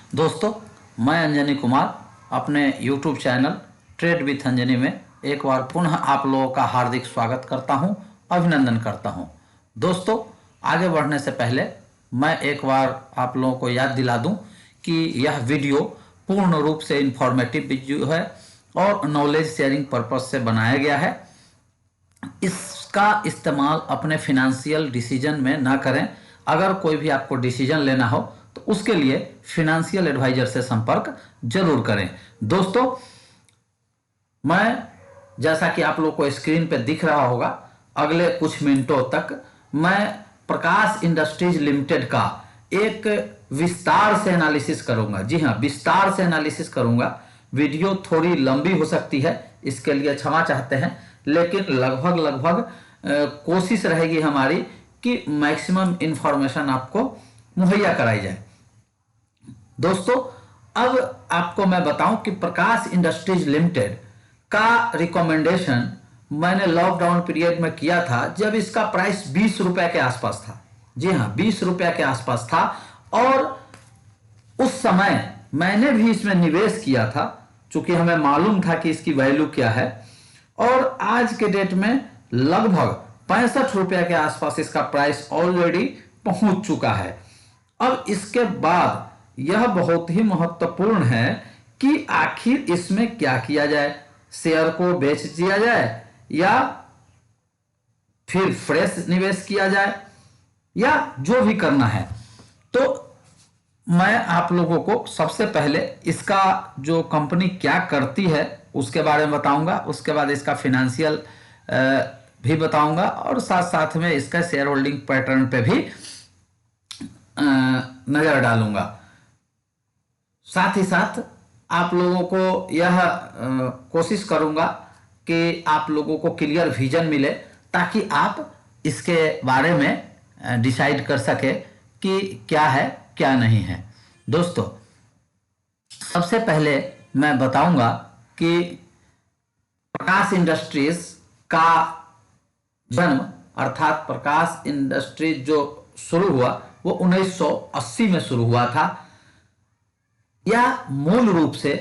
दोस्तों, मैं अंजनी कुमार अपने YouTube channel trade with Anjani में एक बार पुनः आप लोगों का हार्दिक स्वागत करता हूं, अभिनंदन करता हूं। दोस्तों, आगे बढ़ने से पहले मैं एक बार आप लोगों को याद दिला दूं कि यह वीडियो पूर्ण रूप से इंफॉर्मेटिव वीडियो है और नॉलेज शेयरिंग पर्पज से बनाया गया है। इसका इस्तेमाल अपने फिनेंशियल डिसीजन में ना करें। अगर कोई भी आपको डिसीजन लेना हो तो उसके लिए फिनेंशियल एडवाइजर से संपर्क जरूर करें। दोस्तों, मैं जैसा कि आप लोग को स्क्रीन पे दिख रहा होगा, अगले कुछ मिनटों तक मैं प्रकाश इंडस्ट्रीज लिमिटेड का एक विस्तार से एनालिसिस करूंगा। जी हाँ, विस्तार से एनालिसिस करूंगा। वीडियो थोड़ी लंबी हो सकती है, इसके लिए क्षमा चाहते हैं, लेकिन लगभग कोशिश रहेगी हमारी कि मैक्सिमम इंफॉर्मेशन आपको मुहैया कराई जाए। दोस्तों, अब आपको मैं बताऊं कि प्रकाश इंडस्ट्रीज लिमिटेड का रिकमेंडेशन मैंने लॉकडाउन पीरियड में किया था, जब इसका प्राइस 20 रुपए के आसपास था। जी हाँ, 20 रुपए के आसपास था और उस समय मैंने भी इसमें निवेश किया था, चूंकि हमें मालूम था कि इसकी वैल्यू क्या है। और आज के डेट में लगभग 65 रुपए के आसपास इसका प्राइस ऑलरेडी पहुंच चुका है। अब इसके बाद यह बहुत ही महत्वपूर्ण है कि आखिर इसमें क्या किया जाए। शेयर को बेच दिया जाए या फिर फ्रेश निवेश किया जाए या जो भी करना है। तो मैं आप लोगों को सबसे पहले इसका जो कंपनी क्या करती है उसके बारे में बताऊंगा, उसके बाद इसका फिनेंशियल भी बताऊंगा और साथ साथ में इसका शेयर होल्डिंग पैटर्न पे भी नजर डालूंगा। साथ ही साथ आप लोगों को यह कोशिश करूंगा कि आप लोगों को क्लियर विजन मिले, ताकि आप इसके बारे में डिसाइड कर सके कि क्या है क्या नहीं है। दोस्तों, सबसे पहले मैं बताऊंगा कि प्रकाश इंडस्ट्रीज का जन्म अर्थात प्रकाश इंडस्ट्रीज जो शुरू हुआ वो 1980 में शुरू हुआ था। यह मूल रूप से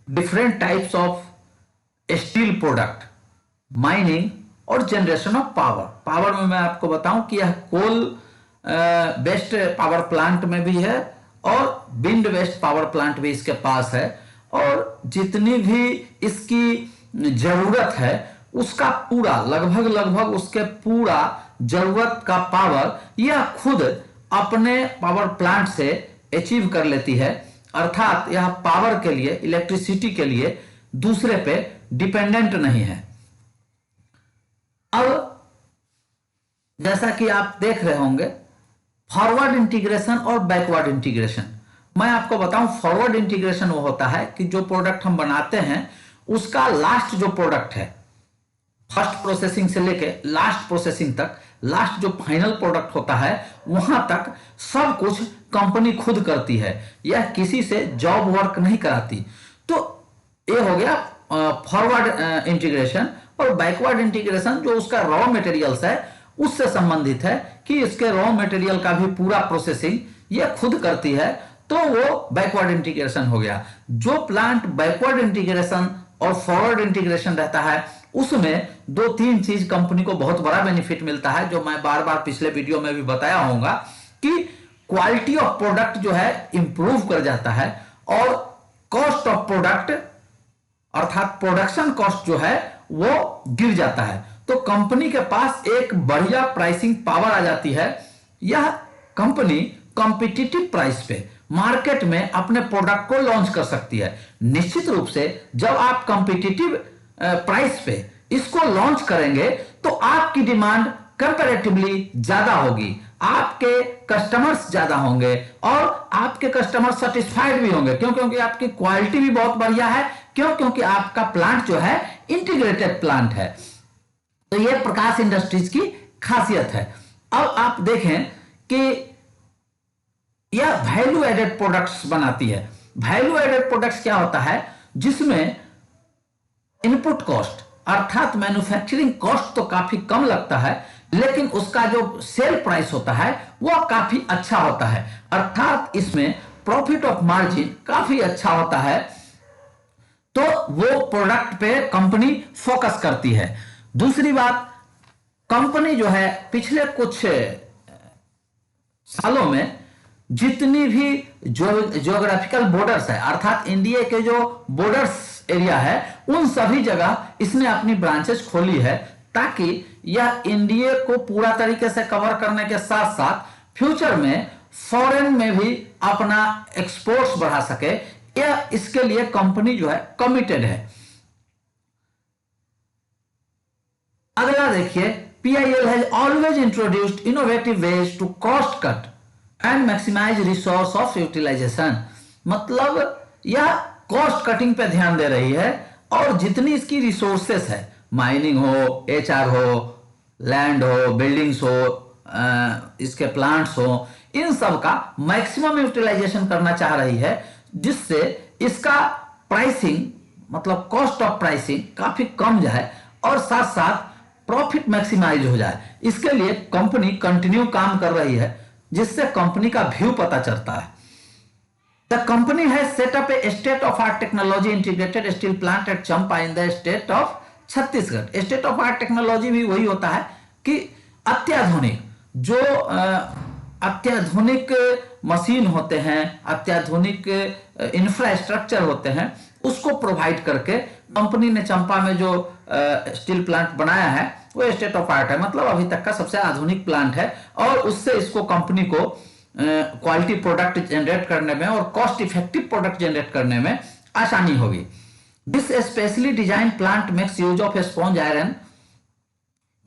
different types of steel product, mining और जनरेशन ऑफ पावर में मैं आपको बताऊं कि यह कोल बेस्ड पावर प्लांट में भी है और विंड बेस्ड पावर प्लांट भी इसके पास है। और जितनी भी इसकी जरूरत है उसका पूरा लगभग उसके पूरा जरूरत का पावर यह खुद अपने पावर प्लांट से अचीव कर लेती है। अर्थात यह पावर के लिए, इलेक्ट्रिसिटी के लिए दूसरे पे डिपेंडेंट नहीं है। अब जैसा कि आप देख रहे होंगे, फॉरवर्ड इंटीग्रेशन और बैकवर्ड इंटीग्रेशन। मैं आपको बताऊं, फॉरवर्ड इंटीग्रेशन वो होता है कि जो प्रोडक्ट हम बनाते हैं उसका लास्ट जो प्रोडक्ट है, फर्स्ट प्रोसेसिंग से लेके लास्ट प्रोसेसिंग तक, लास्ट जो फाइनल प्रोडक्ट होता है वहां तक सब कुछ कंपनी खुद करती है, यह किसी से जॉब वर्क नहीं कराती। तो ये हो गया फॉरवर्ड इंटीग्रेशन। और बैकवर्ड इंटीग्रेशन जो उसका रॉ मटेरियल्स है उससे संबंधित है कि इसके रॉ मटेरियल का भी पूरा प्रोसेसिंग यह खुद करती है, तो वो बैकवर्ड इंटीग्रेशन हो गया। जो प्लांट बैकवर्ड इंटीग्रेशन और फॉरवर्ड इंटीग्रेशन रहता है उसमें 2-3 चीज कंपनी को बहुत बड़ा बेनिफिट मिलता है, जो मैं बार बार पिछले वीडियो में भी बताया होगा कि क्वालिटी ऑफ प्रोडक्ट जो है इंप्रूव कर जाता है और कॉस्ट ऑफ प्रोडक्ट अर्थात प्रोडक्शन कॉस्ट जो है वो गिर जाता है। तो कंपनी के पास एक बढ़िया प्राइसिंग पावर आ जाती है। यह कंपनी कॉम्पिटिटिव प्राइस पे मार्केट में अपने प्रोडक्ट को लॉन्च कर सकती है। निश्चित रूप से जब आप कॉम्पिटिटिव प्राइस पे इसको लॉन्च करेंगे तो आपकी डिमांड कंपैरेटिवली ज्यादा होगी, आपके कस्टमर्स ज्यादा होंगे और आपके कस्टमर सेटिस्फाइड भी होंगे। क्यों? क्योंकि आपकी क्वालिटी भी बहुत बढ़िया है। क्यों? क्योंकि आपका प्लांट जो है इंटीग्रेटेड प्लांट है। तो यह प्रकाश इंडस्ट्रीज की खासियत है। अब आप देखें कि यह वैल्यू एडेड प्रोडक्ट्स बनाती है। वैल्यू एडेड प्रोडक्ट्स क्या होता है? जिसमें इनपुट कॉस्ट अर्थात मैन्युफैक्चरिंग कॉस्ट तो काफी कम लगता है, लेकिन उसका जो सेल प्राइस होता है वह काफी अच्छा होता है, अर्थात इसमें प्रॉफिट ऑफ मार्जिन काफी अच्छा होता है। तो वो प्रोडक्ट पे कंपनी फोकस करती है। दूसरी बात, कंपनी जो है पिछले कुछ सालों में जितनी भी ज्योग्राफिकल बॉर्डर्स है, अर्थात इंडिया के जो बॉर्डर्स एरिया है, उन सभी जगह इसने अपनी ब्रांचेस खोली है, ताकि यह इंडिया को पूरा तरीके से कवर करने के साथ साथ फ्यूचर में फॉरेन में भी अपना एक्सपोर्ट्स बढ़ा सके। यह इसके लिए कंपनी जो है कमिटेड है। अगला देखिए, PIL has always introduced innovative ways to cost cut and maximize resource of utilization। मतलब यह कॉस्ट कटिंग पे ध्यान दे रही है, और जितनी इसकी रिसोर्सेस है, माइनिंग हो, HR हो, लैंड हो, बिल्डिंग्स हो, इसके प्लांट्स हो, इन सब का मैक्सिमम यूटिलाइजेशन करना चाह रही है, जिससे इसका प्राइसिंग मतलब कॉस्ट ऑफ प्राइसिंग काफी कम जाए और साथ साथ प्रॉफिट मैक्सिमाइज हो जाए। इसके लिए कंपनी कंटिन्यू काम कर रही है, जिससे कंपनी का व्यू पता चलता है। The company has set up A state of art technology integrated steel plant at Champa in the state of Chhattisgarh. State of art technology भी वही होता है कि अत्याधुनिक जो अत्याधुनिक मशीन होते हैं, अत्याधुनिक इंफ्रास्ट्रक्चर होते हैं, उसको प्रोवाइड करके कंपनी ने चंपा में जो स्टील प्लांट बनाया है वो स्टेट ऑफ आर्ट है, मतलब अभी तक का सबसे आधुनिक प्लांट है, और उससे इसको कंपनी को क्वालिटी प्रोडक्ट जनरेट करने में और कॉस्ट इफेक्टिव प्रोडक्ट जनरेट करने में आसानी होगी। This specially design plant makes use of sponge iron.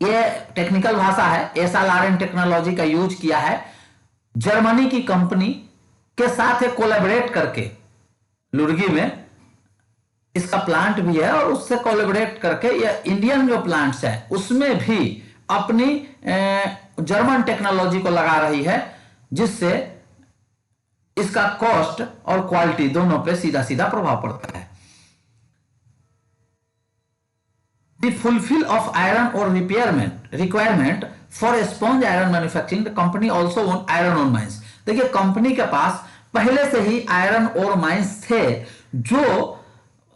ये टेक्निकल भाषा है, SLRN टेक्नोलॉजी का यूज किया है। जर्मनी की कंपनी के साथ कोलैबोरेट करके, लुर्गी में इसका प्लांट भी है, और उससे कोलैबोरेट करके ये इंडियन जो प्लांट्स है उसमें भी अपनी जर्मन टेक्नोलॉजी को लगा रही है, जिससे इसका कॉस्ट और क्वालिटी दोनों पे सीधा सीधा प्रभाव पड़ता है। The fulfill of iron ore requirement for sponge iron manufacturing, the company also own iron ore mines। देखिए, कंपनी के पास पहले से ही आयरन ओर माइंस थे, जो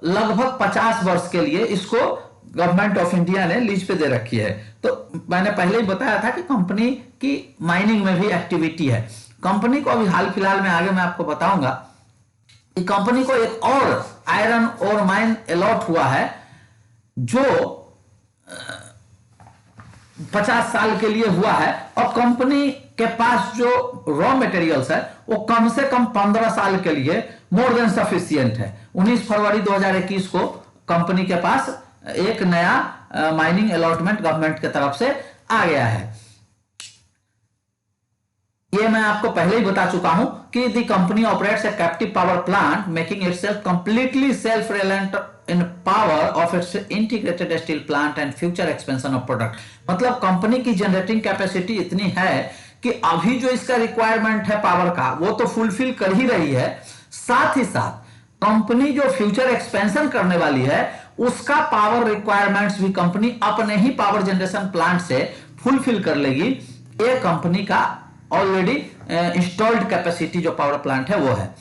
लगभग 50 वर्ष के लिए इसको गवर्नमेंट ऑफ इंडिया ने लीज पे दे रखी है। तो मैंने पहले ही बताया था कि कंपनी की माइनिंग में भी एक्टिविटी है। कंपनी को अभी हाल फिलहाल में, आगे मैं आपको बताऊंगा कि कंपनी को एक और आयरन ओर माइन अलॉट हुआ है, जो 50 साल के लिए हुआ है, और कंपनी के पास जो रॉ मटेरियल्स है वो कम से कम 15 साल के लिए मोर देन सफिशियंट है। 19 फरवरी 2021 को कंपनी के पास एक नया माइनिंग अलॉटमेंट गवर्नमेंट की तरफ से आ गया है। ये मैं आपको पहले ही बता चुका हूं कि the company operates A captive power plant making itself completely self reliant in power of its integrated steel plant and future expansion of product. मतलब कंपनी की जनरेटिंग कैपेसिटी इतनी है कि अभी जो इसका रिक्वायरमेंट है पावर का, वो तो फुलफिल कर ही रही है, साथ ही साथ कंपनी जो फ्यूचर एक्सपेंशन करने वाली है उसका पावर रिक्वायरमेंट्स भी कंपनी अपने ही पावर जनरेशन प्लांट से फुलफिल कर लेगी। ये कंपनी का ऑलरेडी इंस्टॉल्ड कैपेसिटी जो पावर प्लांट है वो है।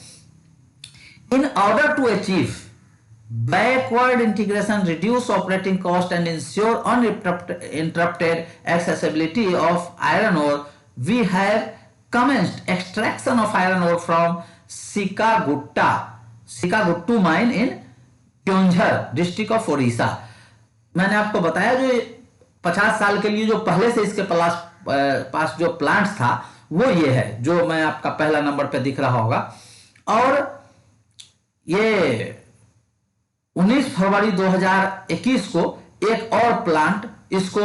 In order to achieve backward integration, reduce operating cost and ensure uninterrupted accessibility of iron ore, we have commenced extraction of iron ore from Sikaguttu mine in Keonjhar district of Odisha। मैंने आपको बताया जो 50 साल के लिए जो पहले से इसके पास जो प्लांट्स था वो ये है, जो मैं आपका पहला नंबर पे दिख रहा होगा। और ये 19 फरवरी 2021 को एक और प्लांट इसको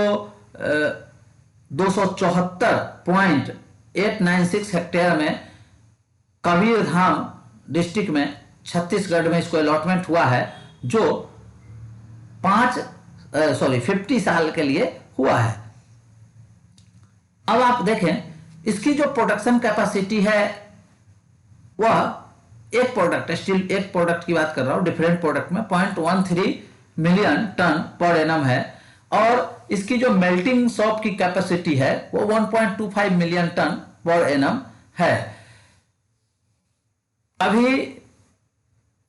274.896 हेक्टेयर में कबीरधाम डिस्ट्रिक्ट में छत्तीसगढ़ में इसको अलॉटमेंट हुआ है, जो 50 साल के लिए हुआ है। अब आप देखें इसकी जो प्रोडक्शन कैपेसिटी है वह एक प्रोडक्ट स्टील, एक प्रोडक्ट की बात कर रहा हूं, डिफरेंट प्रोडक्ट में 0.13 मिलियन टन पर एनम है, और इसकी जो मेल्टिंग शॉप की कैपेसिटी है वो 1.25 मिलियन टन पर एनम है। अभी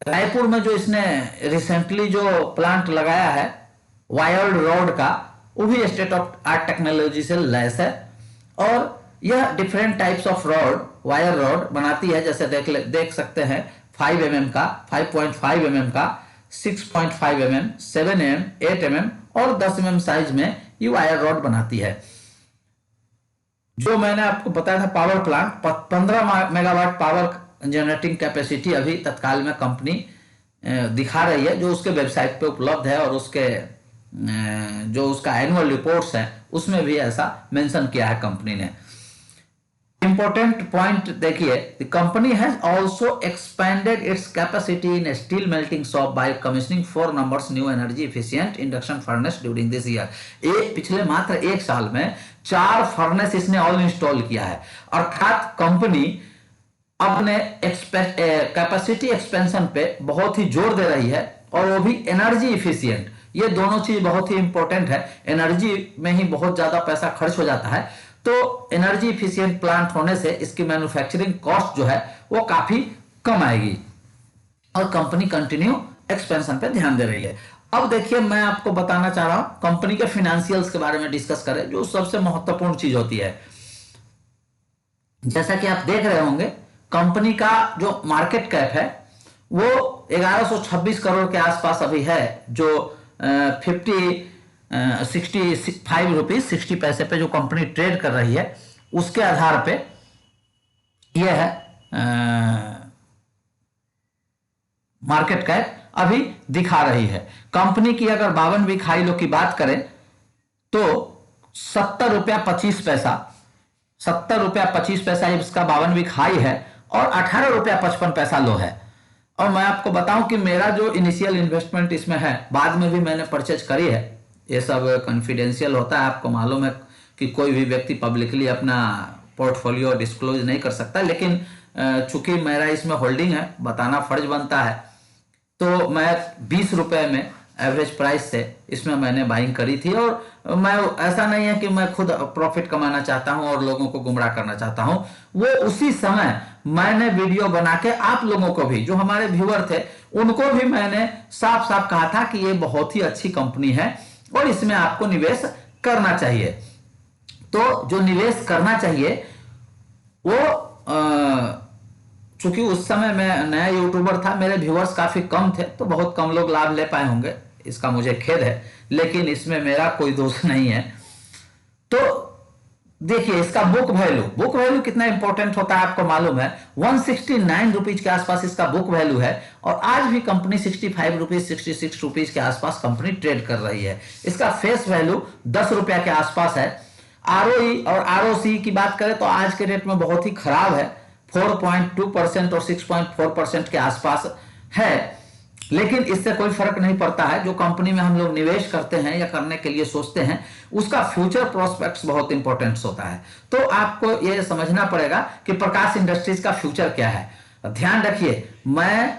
रायपुर में जो इसने रिसेंटली जो प्लांट लगाया है वायर्ड रॉड का, वो भी स्टेट ऑफ आर्ट टेक्नोलॉजी से लैस है। और यह different types of rod, wire rod बनाती है। जैसे देख सकते हैं 5 mm का, 5.5 mm का, 6.5 mm, 7 mm, 8 mm और 10 mm साइज में ये वायर रॉड बनाती है। जो मैंने आपको बताया था power plant, 15 megawatt power generating capacity अभी तत्काल में कंपनी दिखा रही है, जो उसके वेबसाइट पे उपलब्ध है। और उसके जो उसका एनुअल रिपोर्ट्स है उसमें भी ऐसा मेंशन किया है कंपनी ने। इंपॉर्टेंट पॉइंट देखिए, the company has also expanded its capacity in steel melting shop by commissioning 4 numbers new energy efficient induction furnace during this year. पिछले मात्र 1 साल में 4 फर्नेस इसने ऑल इंस्टॉल किया है। अर्थात कंपनी अपने कैपेसिटी एक्सपेंशन पे बहुत ही जोर दे रही है, और वो भी एनर्जी इफिशिएंट। ये दोनों चीज बहुत ही इंपॉर्टेंट है। एनर्जी में ही बहुत ज्यादा पैसा खर्च हो जाता है, तो एनर्जी इफिशिएंट प्लांट होने से इसकी मैन्युफैक्चरिंग कॉस्ट जो है वो काफी कम आएगी, और कंपनी कंटिन्यू एक्सपेंशन पे ध्यान दे रही है। अब देखिए, मैं आपको बताना चाह रहा हूं कंपनी के फाइनेंशियल्स के बारे में डिस्कस करें, जो सबसे महत्वपूर्ण चीज होती है। जैसा कि आप देख रहे होंगे, कंपनी का जो मार्केट कैप है वो 1126 करोड़ के आसपास अभी है, जो 65 रुपीज 60 पैसे पे जो कंपनी ट्रेड कर रही है, उसके आधार पे यह है मार्केट कैप अभी दिखा रही है। कंपनी की अगर 52 वीक हाई लो की बात करें तो 70 रुपया 25 पैसा, 70 रुपया 25 पैसा इसका 52 वीक हाई है, और 18 रुपया 55 पैसा लो है। और मैं आपको बताऊं कि मेरा जो इनिशियल इन्वेस्टमेंट इसमें है, बाद में भी मैंने परचेज करी है, ये सब कॉन्फिडेंशियल होता है। आपको मालूम है कि कोई भी व्यक्ति पब्लिकली अपना पोर्टफोलियो डिस्क्लोज नहीं कर सकता, लेकिन चूंकि मेरा इसमें होल्डिंग है, बताना फर्ज बनता है। तो मैं 20 रुपए में एवरेज प्राइस से इसमें मैंने बाइंग करी थी। और मैं, ऐसा नहीं है कि मैं खुद प्रॉफिट कमाना चाहता हूं और लोगों को गुमराह करना चाहता हूं। वो उसी समय मैंने वीडियो बना के आप लोगों को भी, जो हमारे व्यूअर थे, उनको भी मैंने साफ साफ कहा था कि ये बहुत ही अच्छी कंपनी है और इसमें आपको निवेश करना चाहिए। तो जो निवेश करना चाहिए वो चूंकि उस समय मैं नया यूट्यूबर था, मेरे व्यूअर्स काफी कम थे, तो बहुत कम लोग लाभ ले पाए होंगे, इसका मुझे खेद है, लेकिन इसमें मेरा कोई दोष नहीं है। तो देखिए, इसका बुक वैल्यू कितना इंपॉर्टेंट होता है आपको मालूम है। 169 रुपीज के आसपास इसका बुक वैल्यू है, और आज भी कंपनी 65 रुपीज 66 रुपीज के आसपास कंपनी ट्रेड कर रही है। इसका फेस वैल्यू 10 रुपया के आसपास है। आरओई और आरओसी की बात करें तो आज के रेट में बहुत ही खराब है, 4.2% और 6.4% के आसपास है, लेकिन इससे कोई फर्क नहीं पड़ता है। जो कंपनी में हम लोग निवेश करते हैं या करने के लिए सोचते हैं, उसका फ्यूचर प्रोस्पेक्ट्स बहुत इंपॉर्टेंट होता है। तो आपको यह समझना पड़ेगा कि प्रकाश इंडस्ट्रीज का फ्यूचर क्या है। ध्यान रखिए, मैं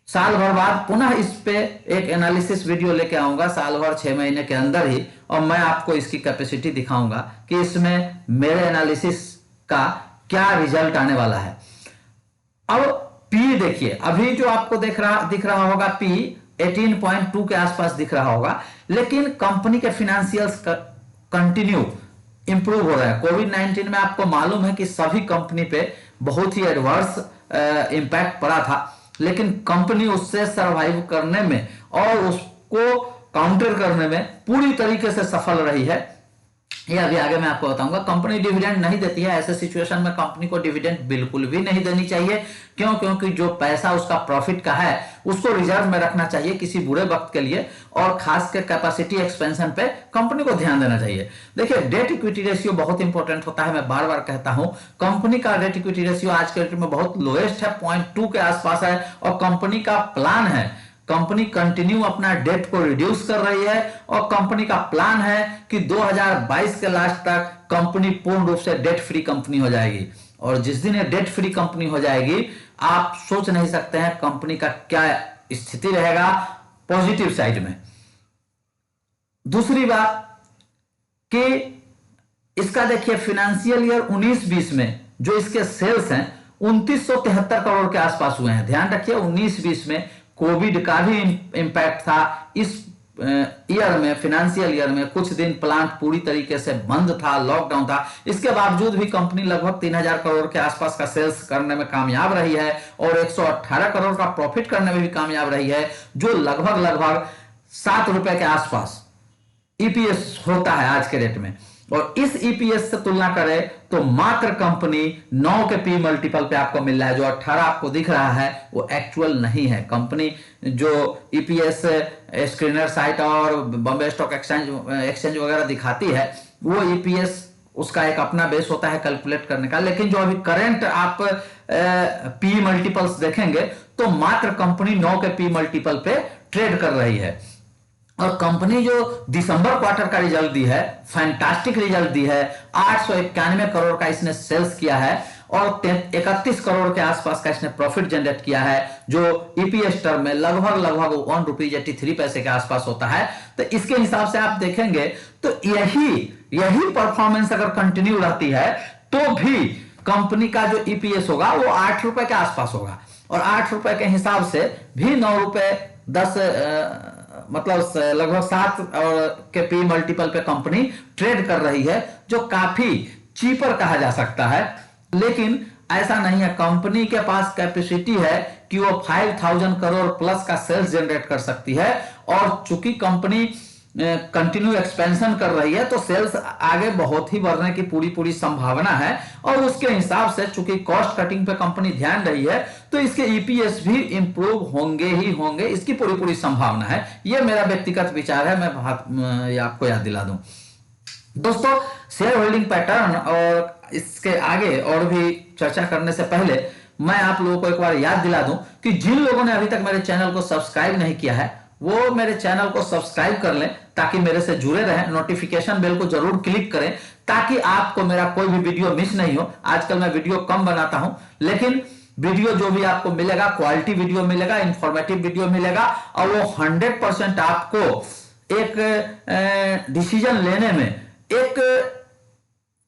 साल भर बाद पुनः इस पे एक एनालिसिस वीडियो लेके आऊंगा, साल भर 6 महीने के अंदर ही, और मैं आपको इसकी कैपेसिटी दिखाऊंगा कि इसमें मेरे एनालिसिस का क्या रिजल्ट आने वाला है। अब पी देखिए, अभी जो आपको दिख रहा होगा पी 18.2 के आसपास दिख रहा होगा, लेकिन कंपनी के फिनेंशियल्स कंटिन्यू इंप्रूव हो रहा है। कोविड-19 में आपको मालूम है कि सभी कंपनी पे बहुत ही एडवर्स इंपैक्ट पड़ा था, लेकिन कंपनी उससे सरवाइव करने में और उसको काउंटर करने में पूरी तरीके से सफल रही है। ये अभी आगे मैं आपको बताऊंगा। कंपनी डिविडेंड नहीं देती है, ऐसे सिचुएशन में कंपनी को डिविडेंड बिल्कुल भी नहीं देनी चाहिए। क्योंकि जो पैसा उसका प्रॉफिट का है उसको रिजर्व में रखना चाहिए किसी बुरे वक्त के लिए, और खास कर कैपेसिटी एक्सपेंशन पे कंपनी को ध्यान देना चाहिए। देखिए, डेट इक्विटी रेशियो बहुत इंपॉर्टेंट होता है। मैं बार बार कहता हूं, कंपनी का डेट इक्विटी रेशियो आज के डेट में बहुत लोएस्ट है, 0.2 के आसपास है, और कंपनी का प्लान है, कंपनी कंटिन्यू अपना डेट को रिड्यूस कर रही है, और कंपनी का प्लान है कि 2022 के लास्ट तक कंपनी पूर्ण रूप से डेट फ्री कंपनी हो जाएगी। और जिस दिन ये डेट फ्री कंपनी हो जाएगी, आप सोच नहीं सकते हैं कंपनी का क्या स्थिति रहेगा पॉजिटिव साइड में। दूसरी बात कि इसका देखिए फिनेंशियल ईयर 19-20 में जो इसके सेल्स हैं 2973 करोड़ के आसपास हुए हैं। ध्यान रखिए 19-20 में कोविड का भी इंपैक्ट था। इस ईयर में, फाइनेंशियल ईयर में कुछ दिन प्लांट पूरी तरीके से बंद था, लॉकडाउन था। इसके बावजूद भी कंपनी लगभग 3000 करोड़ के आसपास का सेल्स करने में कामयाब रही है और 118 करोड़ का प्रॉफिट करने में भी कामयाब रही है, जो लगभग 7 रुपए के आसपास ईपीएस होता है आज के रेट में। और इस ईपीएस से तुलना करें तो मात्र कंपनी 9 के पी मल्टीपल पे आपको मिल रहा है। जो 18 आपको दिख रहा है वो एक्चुअल नहीं है। कंपनी जो ईपीएस स्क्रीनर साइट और बॉम्बे स्टॉक एक्सचेंज वगैरह दिखाती है वो ईपीएस उसका एक अपना बेस होता है कैलकुलेट करने का। लेकिन जो अभी करंट आप पी मल्टीपल्स देखेंगे तो मात्र कंपनी 9 के पी मल्टीपल पे ट्रेड कर रही है। और कंपनी जो दिसंबर क्वार्टर का रिजल्ट दी है, फैंटास्टिक रिजल्ट दी है। 891 करोड़ का इसने सेल्स किया है और 31 करोड़ के आसपास का इसने प्रॉफिट जनरेट किया है, जो ईपीएस टर्म में लगभग ₹1.83 के आसपास होता है। तो इसके हिसाब से आप देखेंगे तो यही परफॉर्मेंस अगर कंटिन्यू रहती है तो भी कंपनी का जो ईपीएस होगा वो 8 रुपए के आसपास होगा। और 8 रुपए के हिसाब से भी 9 रुपए 10 मतलब लगभग 7 के पी मल्टीपल पे कंपनी ट्रेड कर रही है, जो काफी चीपर कहा जा सकता है। लेकिन ऐसा नहीं है, कंपनी के पास कैपेसिटी है कि वो 5000 करोड़ प्लस का सेल्स जनरेट कर सकती है। और चूंकि कंपनी कंटिन्यू एक्सपेंशन कर रही है तो सेल्स आगे बहुत ही बढ़ने की पूरी संभावना है। और उसके हिसाब से चूंकि कॉस्ट कटिंग पे कंपनी ध्यान रही है तो इसके ईपीएस भी इंप्रूव होंगे ही होंगे, इसकी पूरी संभावना है। यह मेरा व्यक्तिगत विचार है, मैं आपको याद दिला दूं। दोस्तों, शेयर होल्डिंग पैटर्न और इसके आगे और भी चर्चा करने से पहले मैं आप लोगों को एक बार याद दिला दूं कि जिन लोगों ने अभी तक मेरे चैनल को सब्सक्राइब नहीं किया है वो मेरे चैनल को सब्सक्राइब कर लें ताकि मेरे से जुड़े रहें। नोटिफिकेशन बेल को जरूर क्लिक करें ताकि आपको मेरा कोई भी वीडियो मिस नहीं हो। आजकल मैं वीडियो कम बनाता हूं, लेकिन वीडियो जो भी आपको मिलेगा क्वालिटी वीडियो मिलेगा, इंफॉर्मेटिव वीडियो मिलेगा और वो 100% आपको एक डिसीजन लेने में एक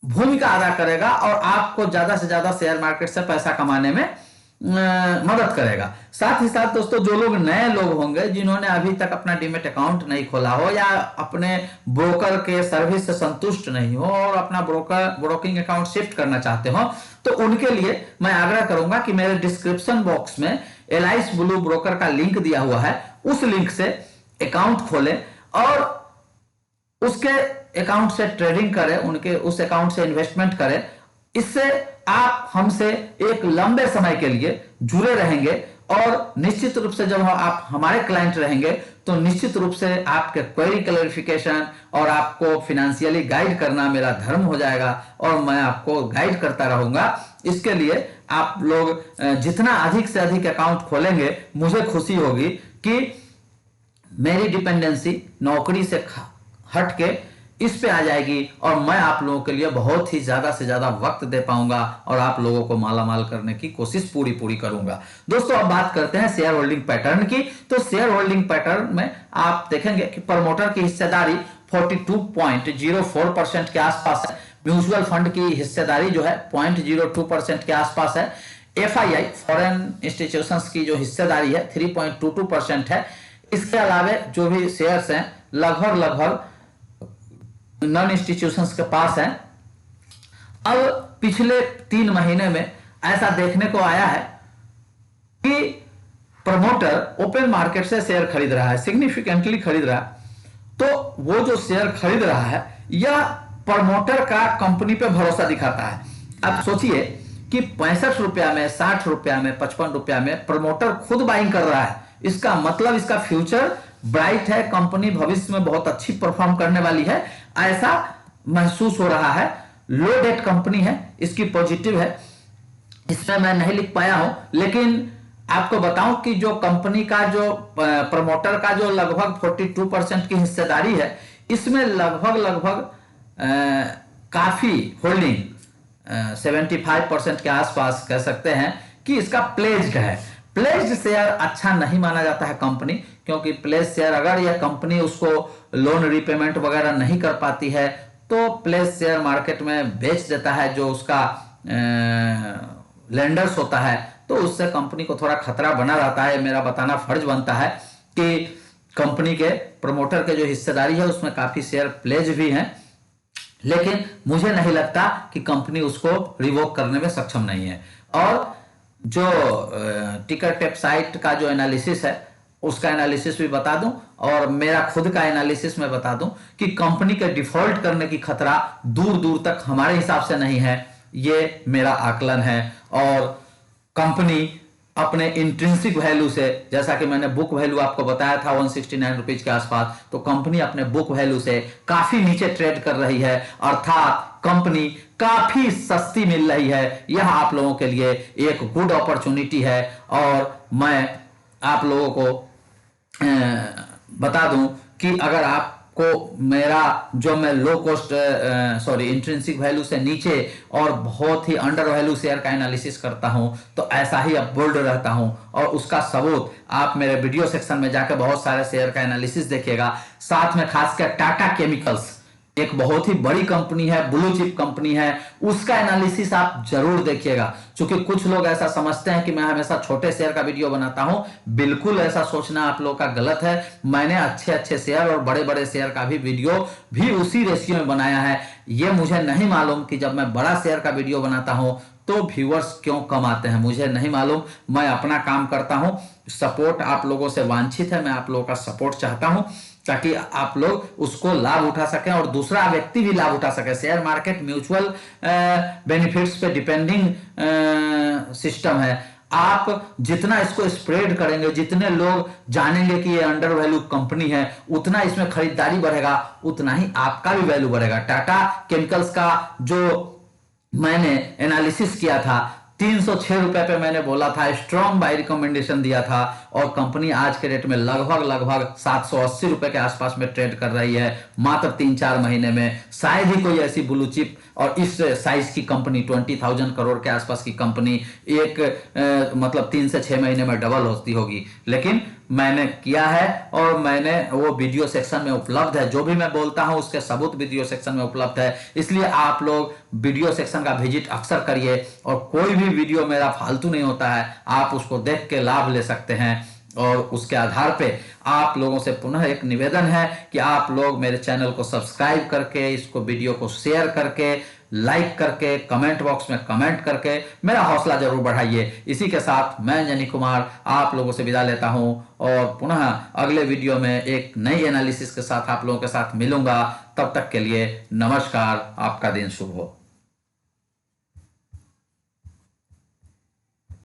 भूमिका अदा करेगा और आपको ज्यादा से ज्यादा शेयर मार्केट से पैसा कमाने में मदद करेगा। साथ ही साथ दोस्तों, जो लोग नए लोग होंगे जिन्होंने अभी तक अपना डीमैट अकाउंट नहीं खोला हो या अपने ब्रोकर के सर्विस से संतुष्ट नहीं हो और अपना ब्रोकिंग अकाउंट शिफ्ट करना चाहते हो, तो उनके लिए मैं आग्रह करूंगा कि मेरे डिस्क्रिप्शन बॉक्स में एलाइस ब्लू ब्रोकर का लिंक दिया हुआ है, उस लिंक से अकाउंट खोलें और उसके अकाउंट से ट्रेडिंग करें, उनके उस अकाउंट से इन्वेस्टमेंट करें। इससे आप हमसे एक लंबे समय के लिए जुड़े रहेंगे और निश्चित रूप से जब आप हमारे क्लाइंट रहेंगे तो निश्चित रूप से आपके क्वेरी क्लैरिफिकेशन और आपको फिनेंशियली गाइड करना मेरा धर्म हो जाएगा और मैं आपको गाइड करता रहूंगा। इसके लिए आप लोग जितना अधिक से अधिक अकाउंट खोलेंगे मुझे खुशी होगी कि मेरी डिपेंडेंसी नौकरी से हट के इस पे आ जाएगी और मैं आप लोगों के लिए बहुत ही ज्यादा से ज्यादा वक्त दे पाऊंगा और आप लोगों को मालामाल करने की कोशिश पूरी करूंगा। दोस्तों, अब बात करते हैं शेयर होल्डिंग पैटर्न की। तो शेयर होल्डिंग पैटर्न में आप देखेंगे कि प्रमोटर की हिस्सेदारी 42.04% के आसपास है। म्यूचुअल फंड की हिस्सेदारी जो है 0.02% के आसपास है। एफआईआई फॉरेन इंस्टीट्यूशंस की जो हिस्सेदारी है 3.22% है। इसके अलावा जो भी शेयर्स हैं लगभग नॉन इंस्टीट्यूशंस के पास है। अब पिछले 3 महीने में ऐसा देखने को आया है कि प्रमोटर ओपन मार्केट से शेयर खरीद रहा है, सिग्निफिकेंटली खरीद रहा है। तो वो जो शेयर खरीद रहा है यह प्रमोटर का कंपनी पे भरोसा दिखाता है। अब सोचिए कि 65 रुपया में, 60 रुपया में, 55 रुपया में प्रमोटर खुद बाइंग कर रहा है। इसका मतलब इसका फ्यूचर ब्राइट है, कंपनी भविष्य में बहुत अच्छी परफॉर्म करने वाली है, ऐसा महसूस हो रहा है। लो डेट कंपनी है, इसकी पॉजिटिव है, इसमें मैं नहीं लिख पाया हूं, लेकिन आपको बताऊं कि जो कंपनी का जो प्रमोटर का जो लगभग 42% की हिस्सेदारी है, इसमें लगभग काफी होल्डिंग 75% के आसपास कह सकते हैं कि इसका प्लेज्ड है। प्लेज्ड शेयर अच्छा नहीं माना जाता है कंपनी, क्योंकि प्लेस शेयर अगर यह कंपनी उसको लोन रिपेमेंट वगैरह नहीं कर पाती है तो प्लेस शेयर मार्केट में बेच देता है जो उसका लेंडर्स होता है, तो उससे कंपनी को थोड़ा खतरा बना रहता है। मेरा बताना फर्ज बनता है कि कंपनी के प्रमोटर के जो हिस्सेदारी है उसमें काफी शेयर प्लेज भी हैं, लेकिन मुझे नहीं लगता कि कंपनी उसको रिवोक करने में सक्षम नहीं है। और जो टिकर टेप साइट का जो एनालिसिस है उसका एनालिसिस भी बता दूं और मेरा खुद का एनालिसिस मैं बता दूं कि कंपनी के डिफॉल्ट करने की खतरा दूर दूर तक हमारे हिसाब से नहीं है, ये मेरा आकलन है। और कंपनी अपने इंट्रिंसिक वैल्यू से, जैसा कि मैंने बुक वैल्यू आपको बताया था 169 रुपीज के आसपास, तो कंपनी अपने बुक वैल्यू से काफी नीचे ट्रेड कर रही है, अर्थात कंपनी काफी सस्ती मिल रही है। यह आप लोगों के लिए एक गुड अपॉर्चुनिटी है। और मैं आप लोगों को बता दूं कि अगर आपको मेरा जो मैं लो कॉस्ट इंट्रिंसिक वैल्यू से नीचे और बहुत ही अंडर वैल्यू शेयर का एनालिसिस करता हूं तो ऐसा ही अब बोल्ड रहता हूं, और उसका सबूत आप मेरे वीडियो सेक्शन में जाकर बहुत सारे शेयर का एनालिसिस देखिएगा। साथ में खासकर टाटा केमिकल्स एक बहुत ही बड़ी कंपनी है, ब्लू चिप कंपनी है, उसका एनालिसिस आप जरूर देखिएगा। क्योंकि कुछ लोग ऐसा समझते हैं कि मैं हमेशा छोटे शेयर का वीडियो बनाता हूं, बिल्कुल ऐसा सोचना आप लोगों का गलत है। मैंने अच्छे अच्छे शेयर और बड़े बड़े शेयर का भी वीडियो भी उसी रेशियो में बनाया है। ये मुझे नहीं मालूम कि जब मैं बड़ा शेयर का वीडियो बनाता हूं तो व्यूअर्स क्यों कम आते हैं, मुझे नहीं मालूम। मैं अपना काम करता हूं, सपोर्ट आप लोगों से वांछित है, मैं आप लोगों का सपोर्ट चाहता हूं ताकि आप लोग उसको लाभ उठा सकें और दूसरा व्यक्ति भी लाभ उठा सके। शेयर मार्केट म्यूचुअल बेनिफिट्स पे डिपेंडिंग सिस्टम है। आप जितना इसको स्प्रेड करेंगे, जितने लोग जानेंगे कि ये अंडर वैल्यू कंपनी है, उतना इसमें खरीदारी बढ़ेगा, उतना ही आपका भी वैल्यू बढ़ेगा। टाटा केमिकल्स का जो मैंने एनालिसिस किया था 306 रुपए पे मैंने बोला था, स्ट्रॉन्ग बाय रिकमेंडेशन दिया था, और कंपनी आज के रेट में लगभग 780 रुपए के आसपास में ट्रेड कर रही है मात्र 3-4 महीने में। शायद ही कोई ऐसी ब्लू चिप और इस साइज की कंपनी 20,000 करोड़ के आसपास की कंपनी मतलब 3 से 6 महीने में डबल होती होगी, लेकिन मैंने किया है और मैंने वो वीडियो सेक्शन में उपलब्ध है। जो भी मैं बोलता हूं उसके सबूत वीडियो सेक्शन में उपलब्ध है। इसलिए आप लोग वीडियो सेक्शन का विजिट अक्सर करिए, और कोई भी वीडियो मेरा फालतू नहीं होता है, आप उसको देख के लाभ ले सकते हैं। और उसके आधार पे आप लोगों से पुनः एक निवेदन है कि आप लोग मेरे चैनल को सब्सक्राइब करके, इसको वीडियो को शेयर करके, लाइक करके, कमेंट बॉक्स में कमेंट करके मेरा हौसला जरूर बढ़ाइए। इसी के साथ मैं अंजनी कुमार आप लोगों से विदा लेता हूं, और पुनः अगले वीडियो में एक नई एनालिसिस के साथ आप लोगों के साथ मिलूंगा। तब तक के लिए नमस्कार, आपका दिन शुभ हो।